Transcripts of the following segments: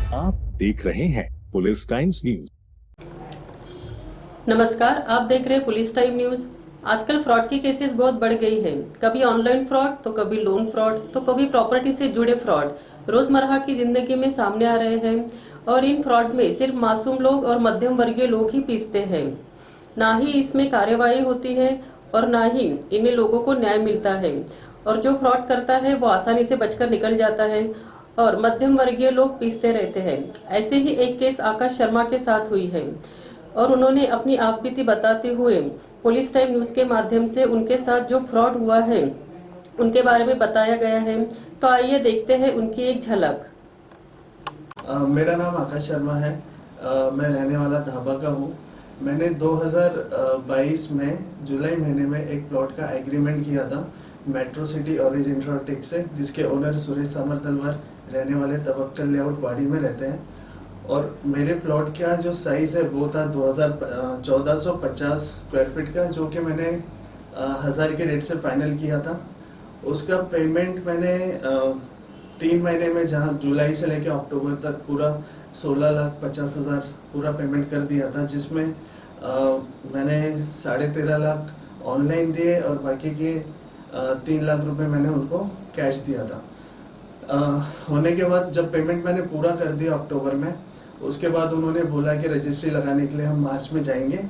आप देख रहे हैं पुलिस टाइम्स न्यूज। नमस्कार, आप देख रहे हैं पुलिस टाइम न्यूज। आजकल फ्रॉड की केसेस बहुत बढ़ गई है। कभी ऑनलाइन फ्रॉड, तो कभी लोन फ्रॉड, तो कभी प्रॉपर्टी से जुड़े फ्रॉड रोजमर्रा की जिंदगी में सामने आ रहे हैं। और इन फ्रॉड में सिर्फ मासूम लोग और मध्यम वर्गीय लोग ही पिसते हैं। ना ही इसमें कार्यवाही होती है और ना ही इनमें लोगों को न्याय मिलता है। और जो फ्रॉड करता है वो आसानी से बचकर निकल जाता है और मध्यम वर्गीय लोग पीसते रहते हैं। ऐसे ही एक केस आकाश शर्मा के साथ हुई है और उन्होंने अपनी आपबीती बताते हुए पुलिस टाइम न्यूज के माध्यम से उनके साथ जो फ्रॉड हुआ है उनके बारे में बताया गया है। तो आइए देखते हैं उनकी एक झलक। मेरा नाम आकाश शर्मा है। मैं रहने वाला धाबा का हूँ। मैंने 2022 में जुलाई महीने में एक प्लॉट का एग्रीमेंट किया था मेट्रो सिटी ऑरेंज इंफ्राटेक से, जिसके ओनर सुरेश समर तलवार रहने वाले तवक्कल लेआउट वाड़ी में रहते हैं। और मेरे प्लॉट का जो साइज़ है वो था 1450 स्क्वायर फीट का, जो कि मैंने 1000 के रेट से फाइनल किया था। उसका पेमेंट मैंने 3 महीने में, जहाँ जुलाई से लेकर अक्टूबर तक पूरा 16,50,000 पूरा पेमेंट कर दिया था, जिसमें मैंने 13.5 लाख ऑनलाइन दिए और बाकी के 3 लाख रुपए मैंने उनको कैश दिया था। होने के बाद जब पेमेंट मैंने पूरा कर दिया अक्टूबर में, उसके बाद उन्होंने बोला कि रजिस्ट्री लगाने के लिए हम मार्च में जाएंगे।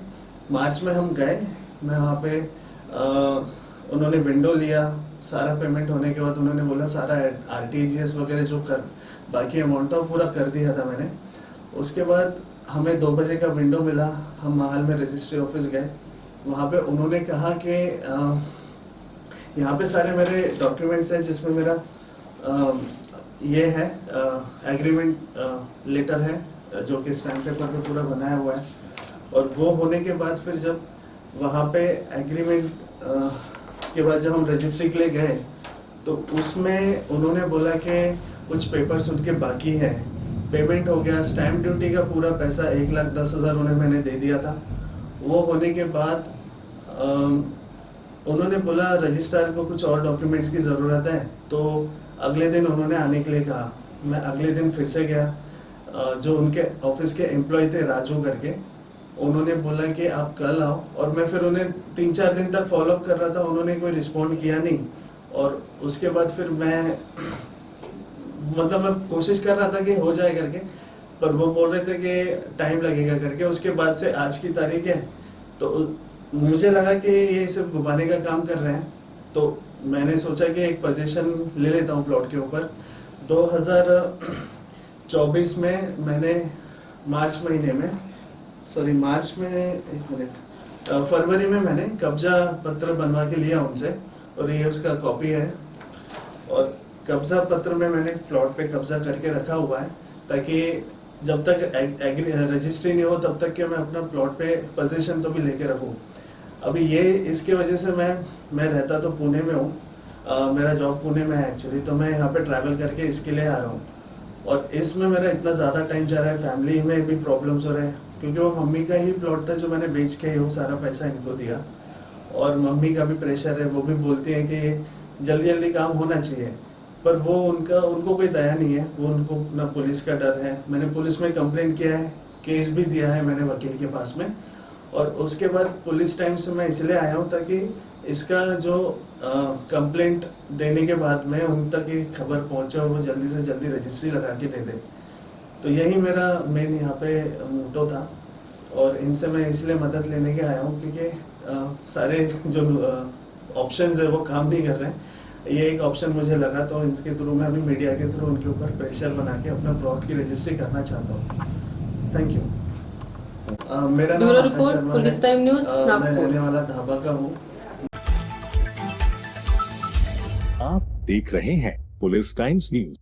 मार्च में हम गए। मैं वहाँ पे उन्होंने विंडो लिया। सारा पेमेंट होने के बाद उन्होंने बोला सारा RTGS वगैरह जो कर बाकी अमाउंट था पूरा कर दिया था मैंने। उसके बाद हमें 2 बजे का विंडो मिला। हम महल में रजिस्ट्री ऑफिस गए। वहाँ पे उन्होंने कहा कि यहाँ पे सारे मेरे डॉक्यूमेंट्स हैं, जिसमें मेरा ये है एग्रीमेंट लेटर है, जो कि स्टैम्प पेपर पे पूरा बनाया हुआ है। और वो होने के बाद फिर जब वहाँ पे एग्रीमेंट के बाद जब हम रजिस्ट्री के लिए गए, तो उसमें उन्होंने बोला कि कुछ पेपर्स उनके बाकी हैं। पेमेंट हो गया, स्टैम्प ड्यूटी का पूरा पैसा 1,10,000 उन्हें मैंने दे दिया था। वो होने के बाद उन्होंने बोला रजिस्ट्रार को कुछ और डॉक्यूमेंट्स की ज़रूरत है, तो अगले दिन उन्होंने आने के लिए कहा। मैं अगले दिन फिर से गया। जो उनके ऑफिस के एम्प्लॉय थे राजू करके, उन्होंने बोला कि आप कल आओ। और मैं फिर उन्हें 3-4 दिन तक फॉलोअप कर रहा था, उन्होंने कोई रिस्पॉन्ड किया नहीं। और उसके बाद फिर मैं कोशिश कर रहा था कि हो जाए करके, पर वो बोल रहे थे कि टाइम लगेगा करके। उसके बाद से आज की तारीख है, तो मुझे लगा कि ये सिर्फ घुमाने का काम कर रहे हैं। तो मैंने सोचा कि एक पोजीशन ले लेता हूँ प्लॉट के ऊपर। 2024 में मैंने फरवरी में मैंने कब्जा पत्र बनवा के लिया उनसे, और ये उसका कॉपी है। और कब्जा पत्र में मैंने प्लॉट पे कब्जा करके रखा हुआ है, ताकि जब तक रजिस्ट्री नहीं हो तब तक कि मैं अपना प्लॉट पे पोजीशन तो भी लेके रखूँ। अभी ये इसके वजह से मैं रहता तो पुणे में हूँ। मेरा जॉब पुणे में है एक्चुअली, तो मैं यहाँ पे ट्रैवल करके इसके लिए आ रहा हूँ। और इसमें मेरा इतना ज़्यादा टाइम जा रहा है, फैमिली में भी प्रॉब्लम्स हो रहे हैं, क्योंकि वो मम्मी का ही प्लॉट था जो मैंने बेच के वो सारा पैसा इनको दिया। और मम्मी का भी प्रेशर है, वो भी बोलती हैं कि जल्दी जल्दी काम होना चाहिए, पर वो उनको कोई दया नहीं है। वो उनको ना पुलिस का डर है। मैंने पुलिस में कंप्लेंट किया है, केस भी दिया है मैंने वकील के पास में। और उसके बाद पुलिस टाइम से मैं इसलिए आया हूँ ताकि इसका जो कंप्लेंट देने के बाद में उन तक ये खबर पहुँचे और वो जल्दी से जल्दी रजिस्ट्री लगा के दे दे। तो यही मेरा मेन यहाँ पे मोटो था। और इनसे मैं इसलिए मदद लेने के आया हूँ क्योंकि सारे जो ऑप्शंस है वो काम नहीं कर रहे हैं। ये एक ऑप्शन मुझे लगा, तो इनके थ्रू मैं अभी मीडिया के थ्रू उनके ऊपर प्रेशर बना के अपना प्लॉट की रजिस्ट्री करना चाहता हूँ। Thank you. मेरा नाम आकाश शर्मा है। पुलिस टाइम न्यूज मैं रहने वाला धाबा का हूँ। आप देख रहे हैं पुलिस टाइम्स न्यूज।